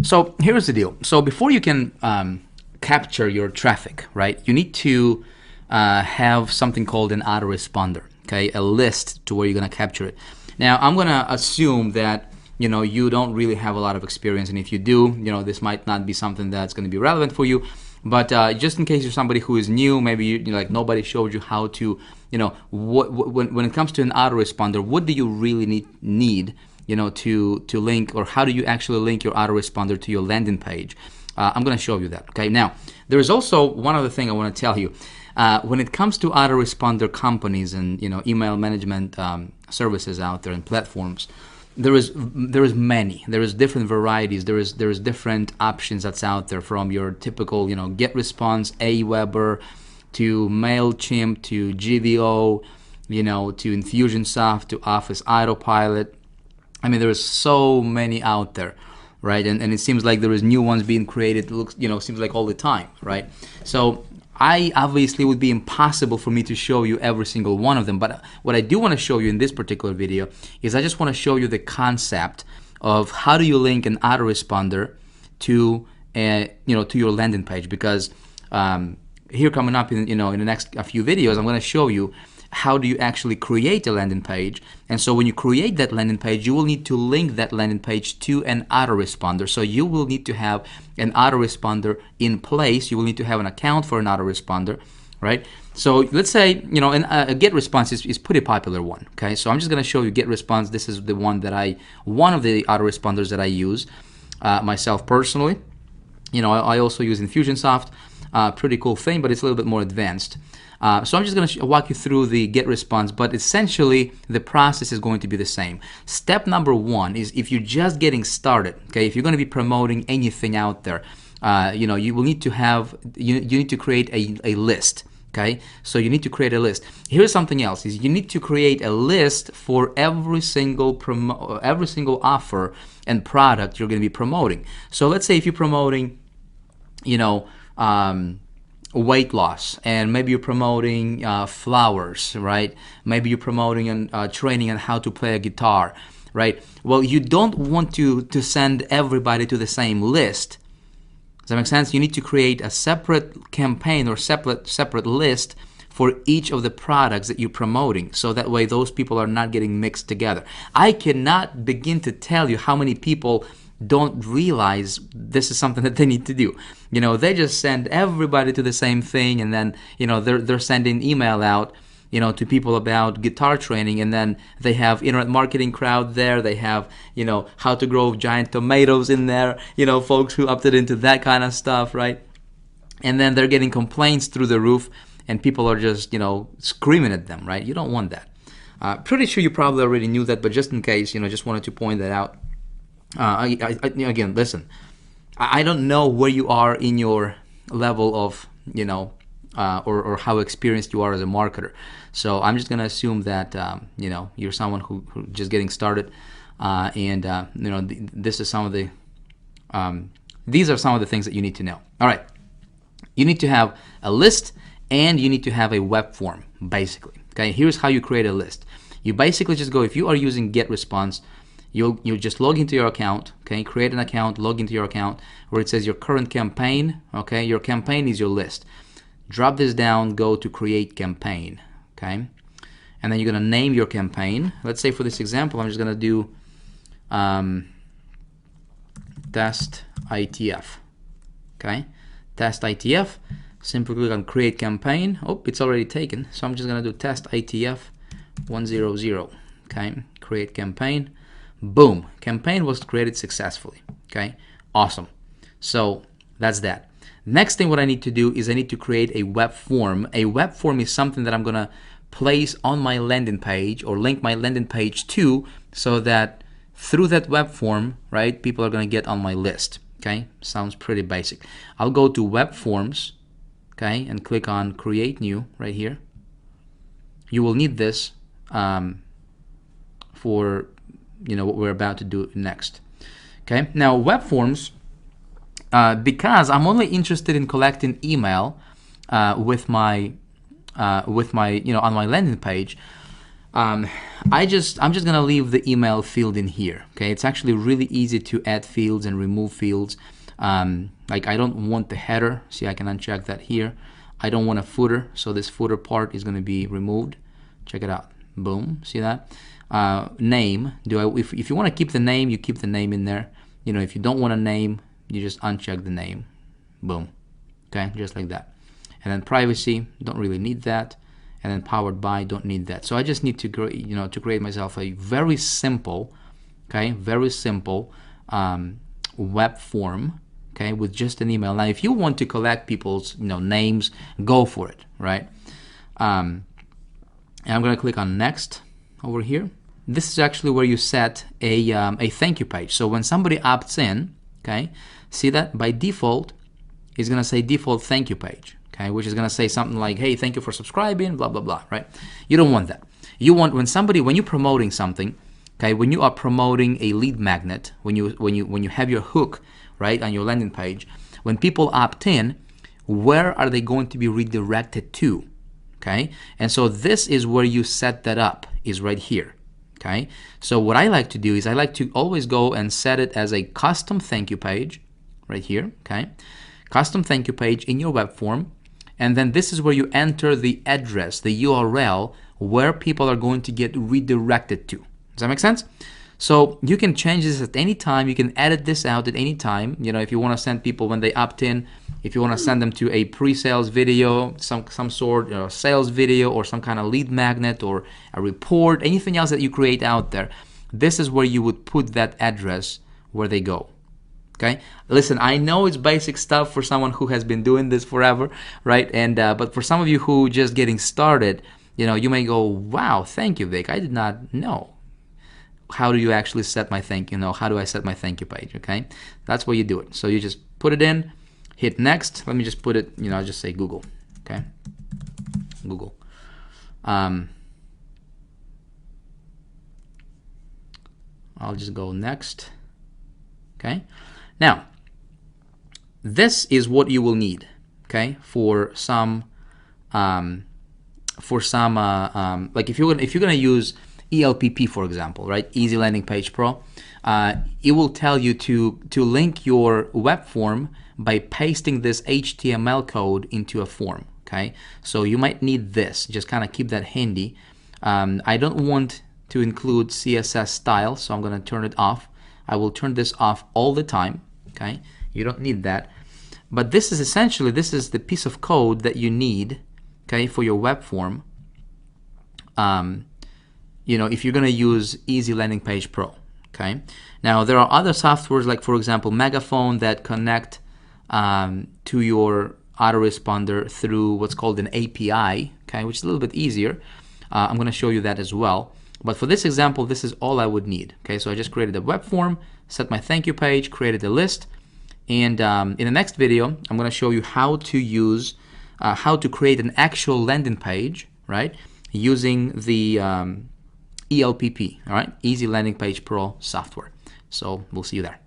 So here's the deal. So before you can capture your traffic, right, you need to have something called an autoresponder, okay, a list to where you're going to capture it. Now, I'm going to assume that you don't really have a lot of experience, and if you do, this might not be something that's going to be relevant for you. But just in case you're somebody who is new, maybe like nobody showed you how to, when it comes to an autoresponder, what do you really need to link, or how do you actually link your autoresponder to your landing page? I'm going to show you that. Okay. Now, there is also one other thing I want to tell you. When it comes to autoresponder companies and email management services out there and platforms, there is many. There is different varieties. There is different options that's out there, from your typical GetResponse, Aweber, to Mailchimp, to GVO, to Infusionsoft, to Office Autopilot. I mean, there is so many out there, right? And it seems like there is new ones being created. It looks, seems like all the time, right? So I obviously would be impossible for me to show you every single one of them. But what I do want to show you in this particular video is I just want to show you the concept of how do you link an autoresponder to to your landing page, because here coming up in in the next few videos, I'm going to show you how do you actually create a landing page. And so when you create that landing page, you will need to link that landing page to an autoresponder. So you will need to have an autoresponder in place. You will need to have an account for an autoresponder, right? So let's say, a GetResponse is pretty popular one, okay? So I'm just going to show you GetResponse. This is the one that one of the autoresponders that I use myself personally. I also use Infusionsoft. Pretty cool thing, but it's a little bit more advanced. So I'm just going to walk you through the GetResponse, but essentially the process is going to be the same. Step number one is, if you're just getting started, okay, if you're going to be promoting anything out there, you will need to have, you need to create a list. Okay, so you need to create a list. Here's something else: is you need to create a list for every single offer and product you're going to be promoting. So let's say if you're promoting, weight loss, and maybe you're promoting flowers, right? Maybe you're promoting training on how to play a guitar, right? Well, you don't want to send everybody to the same list. Does that make sense? You need to create a separate campaign or separate list for each of the products that you're promoting, so that way those people are not getting mixed together. I cannot begin to tell you how many people don't realize this is something that they need to do. They just send everybody to the same thing, and then they're sending email out to people about guitar training, and then they have internet marketing crowd there. They have how to grow giant tomatoes in there, folks who opted into that kind of stuff, right? And then they're getting complaints through the roof, and people are just screaming at them, right? You don't want that. Pretty sure you probably already knew that, but just in case, just wanted to point that out. Again, listen, I don't know where you are in your level of, or how experienced you are as a marketer. So I'm just going to assume that, you're someone who just getting started. This is some of the, these are some of the things that you need to know. All right. You need to have a list, and you need to have a web form, basically. Okay. Here's how you create a list. You basically just go, if you are using GetResponse, you'll just log into your account, okay? Create an account, log into your account where it says your current campaign, okay? Your campaign is your list. Drop this down, go to create campaign, okay? And then you're gonna name your campaign. Let's say for this example, I'm just gonna do test ITF, okay? Test ITF. Simply click on create campaign. Oh, it's already taken, so I'm just gonna do test ITF 100, okay? Create campaign. Boom, campaign was created successfully. Okay, awesome. So that's that. Next thing what I need to do is I need to create a web form. A web form is something that I'm gonna place on my landing page, or link my landing page to, so that through that web form, right, people are gonna get on my list. Okay, sounds pretty basic. I'll go to web forms, okay, and click on create new right here. You will need this for what we're about to do next. Okay, now web forms, because I'm only interested in collecting email with my on my landing page, I'm just gonna leave the email field in here. Okay, it's actually really easy to add fields and remove fields. Like I don't want the header. See, I can uncheck that here. I don't want a footer, so this footer part is gonna be removed. Check it out. Boom. See that? Name. If you want to keep the name, you keep the name in there. You know, if you don't want a name, you just uncheck the name. Boom. Okay, just like that. And then privacy, don't really need that. And then powered by, don't need that. So I just need to create myself a very simple, okay, very simple web form, okay, with just an email. Now, if you want to collect people's names, go for it, right? And I'm going to click on next over here. This is actually where you set a thank you page. So when somebody opts in, okay, see that by default, it's going to say default thank you page, okay, which is going to say something like, hey, thank you for subscribing, blah, blah, blah, right? You don't want that. You want when you're promoting something, okay, when you are promoting a lead magnet, when you have your hook, right, on your landing page, when people opt in, where are they going to be redirected to? Okay, and so this is where you set that up, is right here. Okay, so what I like to do is I like to always go and set it as a custom thank you page right here. Okay, custom thank you page in your web form, and then this is where you enter the address, the URL, where people are going to get redirected to. Does that make sense? So you can change this at any time. You can edit this out at any time. You know, if you want to send people when they opt in, if you want to send them to a pre-sales video, some sort of sales video, or some kind of lead magnet, or a report, anything else that you create out there, this is where you would put that address where they go. Okay, listen, I know it's basic stuff for someone who has been doing this forever, right? And but for some of you who just getting started, you may go, wow, thank you, Vic, I did not know. How do you actually set my how do I set my thank you page? Okay, that's where you do it. So you just put it in, hit next. Let me just put it, I'll just say Google. Okay, Google. I'll just go next. Okay, now this is what you will need. Okay, for some like if you're gonna use ELPP, for example, right? Easy Landing Page Pro. It will tell you to link your web form by pasting this HTML code into a form. Okay, so you might need this. Just kind of keep that handy. I don't want to include CSS style, so I'm going to turn it off. I will turn this off all the time. Okay, you don't need that. But this is essentially the piece of code that you need. Okay, for your web form. If you're going to use Easy Landing Page Pro. Okay. Now there are other softwares like, for example, Megaphone, that connect to your Autoresponder through what's called an API. Okay, which is a little bit easier. I'm going to show you that as well. But for this example, this is all I would need. Okay, so I just created a web form, set my thank you page, created a list, and in the next video, I'm going to show you how to use, how to create an actual landing page, right, using the ELPP, all right, Easy Landing Page Pro software. So we'll see you there.